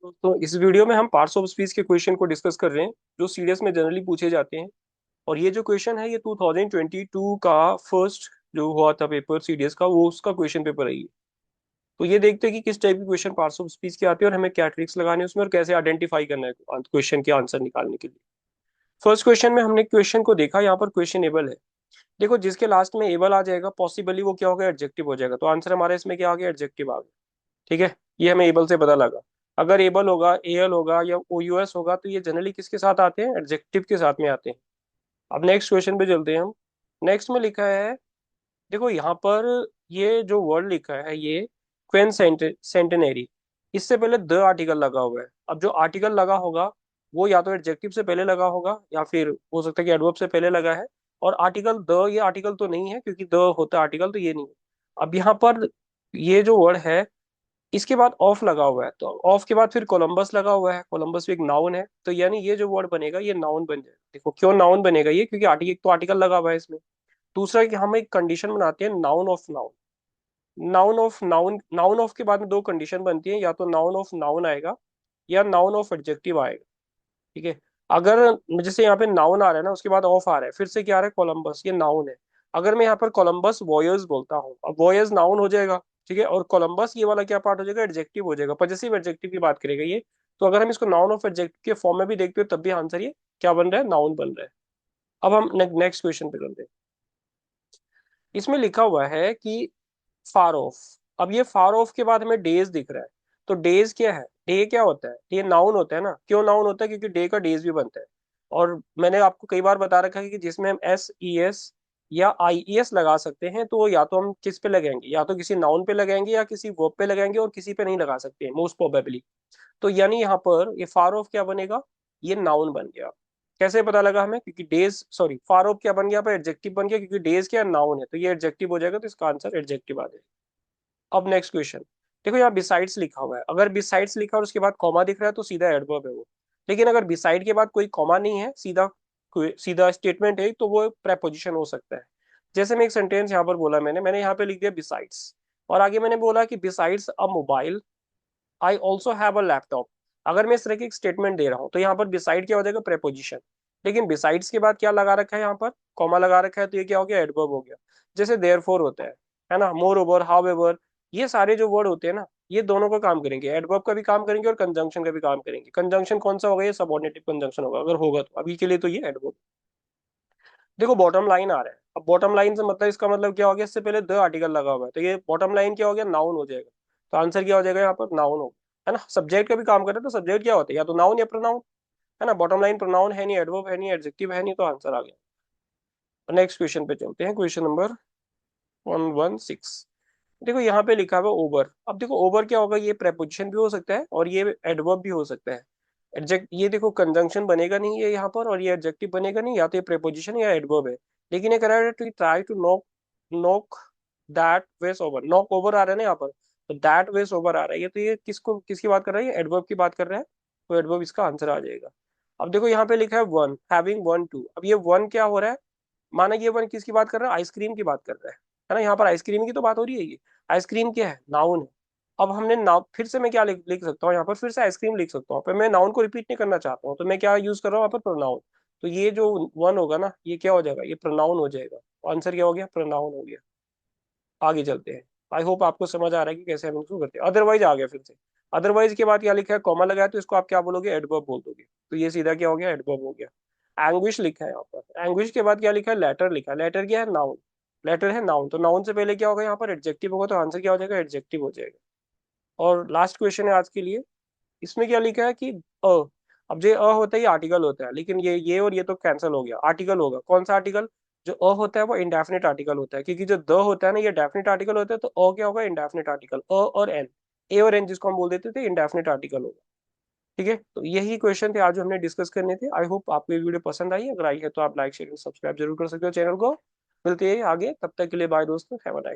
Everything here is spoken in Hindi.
दोस्तों इस वीडियो में हम पार्ट्स ऑफ स्पीच के क्वेश्चन को डिस्कस कर रहे हैं जो सीडीएस में जनरली पूछे जाते हैं। और ये जो क्वेश्चन है ये 2022 का फर्स्ट जो हुआ था पेपर सीडीएस का वो उसका क्वेश्चन पेपर है ये। तो ये देखते हैं कि किस टाइप के क्वेश्चन पार्ट्स ऑफ स्पीच के आते हैं और हमें क्या ट्रिक्स लगाने हैं उसमें और कैसे आइडेंटिफाई करना है क्वेश्चन के आंसर निकालने के लिए। फर्स्ट क्वेश्चन में हमने क्वेश्चन को देखा, यहाँ पर क्वेश्चन एबल है। देखो जिसके लास्ट में एबल आ जाएगा पॉसिबली वो क्या होगा, एडजेक्टिव हो जाएगा। तो आंसर हमारा इसमें क्या आ गया, एडजेक्टिव आ गया। ठीक है, ये हमें एबल से पता लगा। अगर एबल होगा, एल होगा या ओ यू एस होगा तो ये जनरली किसके साथ आते हैं, एडजेक्टिव के साथ में आते हैं। अब नेक्स्ट क्वेश्चन पे चलते हैं हम। नेक्स्ट में लिखा है, देखो यहाँ पर ये जो वर्ड लिखा है ये क्वेन सेंटेनरी, इससे पहले द आर्टिकल लगा हुआ है। अब जो आर्टिकल लगा होगा वो या तो एडजेक्टिव से पहले लगा होगा या फिर हो सकता है कि एडवर्ब से पहले लगा है। और आर्टिकल द, ये आर्टिकल तो नहीं है क्योंकि द होता है आर्टिकल, तो ये नहीं है। अब यहाँ पर ये जो वर्ड है इसके बाद ऑफ लगा हुआ है, तो ऑफ के बाद फिर कोलंबस लगा हुआ है। कोलंबस भी एक नाउन है, तो यानी ये जो वर्ड बनेगा ये नाउन बन जाएगा। देखो क्यों नाउन बनेगा ये, क्योंकि आर्टिकल, एक तो आर्टिकल लगा हुआ है इसमें। दूसरा कि हम एक कंडीशन बनाते हैं noun of noun. Noun of noun, noun of के बाद में दो कंडीशन बनती है, या तो नाउन ऑफ नाउन आएगा या नाउन ऑफ एडजेक्टिव आएगा। ठीक है। अगर जैसे यहाँ पे नाउन आ रहा है ना, उसके बाद ऑफ आ रहा है, फिर से क्या आ रहा है, कोलंबस, ये नाउन है। अगर मैं यहाँ पर कोलंबस वॉयर्स बोलता हूँ, अब वॉयर्स नाउन हो जाएगा। ठीक है, और कोलंबस ये वाला क्या पार्ट हो जाएगा, एडजेक्टिव हो जाएगा, पजेसिव एडजेक्टिव की बात करेगा ये। तो अगर हम इसको नाउन ऑफ एडजेक्टिव के फॉर्म में भी देखते हो तब भी आंसर ये क्या बन रहा है, नाउन बन रहा है। अब हम नेक्स्ट क्वेश्चन पे चलते हैं। इसमें लिखा हुआ है कि फार ऑफ। अब ये फार ऑफ के बाद हमें डेज दिख रहा है। तो डेज क्या है, डे क्या होता है, ये नाउन होता है ना। क्यों नाउन होता है, क्योंकि डे का डेज भी बनता है। और मैंने आपको कई बार बता रखा है कि जिसमें हम एस ई एस या आई ई एस लगा सकते हैं, तो या तो हम किस पे लगाएंगे, या तो किसी नाउन पे लगाएंगे या किसी वर्ब पे लगाएंगे, और किसी पे नहीं लगा सकते मोस्ट प्रोबेबली। तो यानी यहाँ पर ये फार ऑफ क्या बनेगा, ये नाउन बन गया। कैसे पता लगा हमें, क्योंकि डेज, सॉरी, फार ऑफ क्या बन गया, पर एडजेक्टिव बन गया, क्योंकि डेज क्या नाउन है तो ये एडजेक्टिव हो जाएगा, तो इसका आंसर एडजेक्टिव आ जाएगा। अब नेक्स्ट क्वेश्चन। देखो यहाँ बिसाइड्स लिखा हुआ है, अगर बिसाइड्स लिखा और उसके बाद कॉमा दिख रहा है तो सीधा एडवर्ब है वो। लेकिन अगर बिसाइड के बाद कोई कॉमा नहीं है, सीधा सीधा स्टेटमेंट है, तो वो प्रेपोजिशन हो सकता है। जैसे मैं एक सेंटेंस यहाँ पर बोला, मैंने यहाँ पे लिख दिया बिसाइड्स, और आगे मैंने बोला कि besides a mobile I also have a laptop. अगर मैं इस तरह की एक स्टेटमेंट दे रहा हूँ तो यहाँ पर बिसाइड क्या हो जाएगा, प्रेपोजिशन। लेकिन बिसाइड्स के बाद क्या लगा रखा है, यहाँ पर कॉमा लगा रखा है, तो ये क्या हो गया, एडवर्ब हो गया। जैसे देयरफॉर होता है ना, मोर ओवर, हाउ एवर, ये सारे जो वर्ड होते हैं ना, ये दोनों का काम करेंगे, एडवर्ब का भी काम करेंगे और कंजंक्शन का भी काम करेंगे। कंजंक्शन कौन सा होगा, ये सबऑर्डिनेटिव कंजंक्शन होगा, अगर होगा तो। अभी के लिए तो ये एडवर्ब। देखो बॉटम लाइन आ रहा है, अब बॉटम लाइन से मतलब इसका मतलब क्या हो गया, इससे पहले द आर्टिकल लगा हुआ है, तो ये बॉटम लाइन क्या हो गया, नाउन हो जाएगा। तो आंसर क्या हो जाएगा, यहाँ पर नाउन हो, है ना। सब्जेक्ट का भी काम कर रहे हैं, तो सब्जेक्ट क्या होता है, या तो नाउन या प्रोनाउन, है ना। बॉटम लाइन प्रोनाउन है नहीं, एडवर्ब है नहीं, एडजेक्टिव है नहीं, तो आंसर आ गया। नेक्स्ट क्वेश्चन पे चलते हैं, क्वेश्चन नंबर 116। देखो यहाँ पे लिखा हुआ ओवर। अब देखो ओवर क्या होगा, ये प्रेपोजिशन भी हो सकता है और ये एडवर्ब भी हो सकता है। एडजेक्ट, ये देखो कंजंक्शन बनेगा नहीं है यहाँ पर, और ये एडजेक्टिव बनेगा नहीं, या तो ये प्रेपोजिशन या एडवर्ब है। लेकिन ये कह रहा है to try to knock, knock that vase over, knock over आ रहा है ना यहाँ पर, तो दैट वेस ओवर आ रहा है, ये तो ये किसको, किसकी बात कर रहा है, ये एडवर्ब की बात कर रहा है। तो एडवर्ब इसका आंसर आ जाएगा। अब देखो यहाँ पे लिखा है वन, हैविंग वन टू। अब ये वन क्या हो रहा है, माना ये वन किसकी बात कर रहा है, आइसक्रीम की बात कर रहा है ना। यहाँ पर आइसक्रीम की तो बात हो रही है, ये आइसक्रीम क्या है, नाउन है। अब हमने नाउ, फिर से मैं क्या लिख सकता हूँ यहाँ पर, फिर से आइसक्रीम लिख सकता हूँ, पर मैं नाउन को रिपीट नहीं करना चाहता हूँ, तो मैं क्या यूज कर रहा हूँ यहाँ पर, प्रोनाउन। तो ये जो वन होगा ना, ये क्या हो जाएगा, ये प्रोनाउन हो जाएगा। आंसर क्या हो गया, प्रोनाउन हो गया। आगे चलते हैं। आई होप आपको समझ आ रहा है कि कैसे हम इसको करते हैं। अदरवाइज आ गया फिर से। अदरवाइज के बाद क्या लिखा है, कॉमा लगाया, तो इसको आप क्या बोलोगे, एडवर्ब बोल दोगे। तो ये सीधा क्या हो गया, एडवर्ब हो गया। एंग्विश लिखा है यहाँ पर, एंग्विश के बाद क्या लिखा है, लेटर लिखा है। लेटर क्या है, नाउन। लेटर है नाउन, तो नाउन से पहले क्या होगा यहाँ पर, एडजेक्टिव होगा, तो आंसर क्या हो जाएगा, एडजेक्टिव हो जाएगा। और लास्ट क्वेश्चन है आज के लिए। इसमें क्या लिखा है कि अ। अब जो अ होता है ये आर्टिकल होता है, लेकिन ये और ये तो कैंसिल हो गया। आर्टिकल होगा, कौन सा आर्टिकल, जो अ होता है वो इंडेफिनिट आर्टिकल होता है, क्योंकि जो द होता है ना ये डेफिनिट आर्टिकल होता है, तो अ क्या होगा, इंडेफिनिट आर्टिकल। अ और एन, ए और एन जिसको हम बोल देते थे, इंडेफिनिट आर्टिकल होगा। ठीक है, तो यही क्वेश्चन थे आज जो हमने डिस्कस करने थे। आई होप आपको ये वीडियो पसंद आई, अगर आई है तो आप लाइक शेयर सब्सक्राइब जरूर कर सकते हो चैनल को। मिलते हैं आगे, तब तक के लिए बाय दोस्तों, हैव अ नाइस।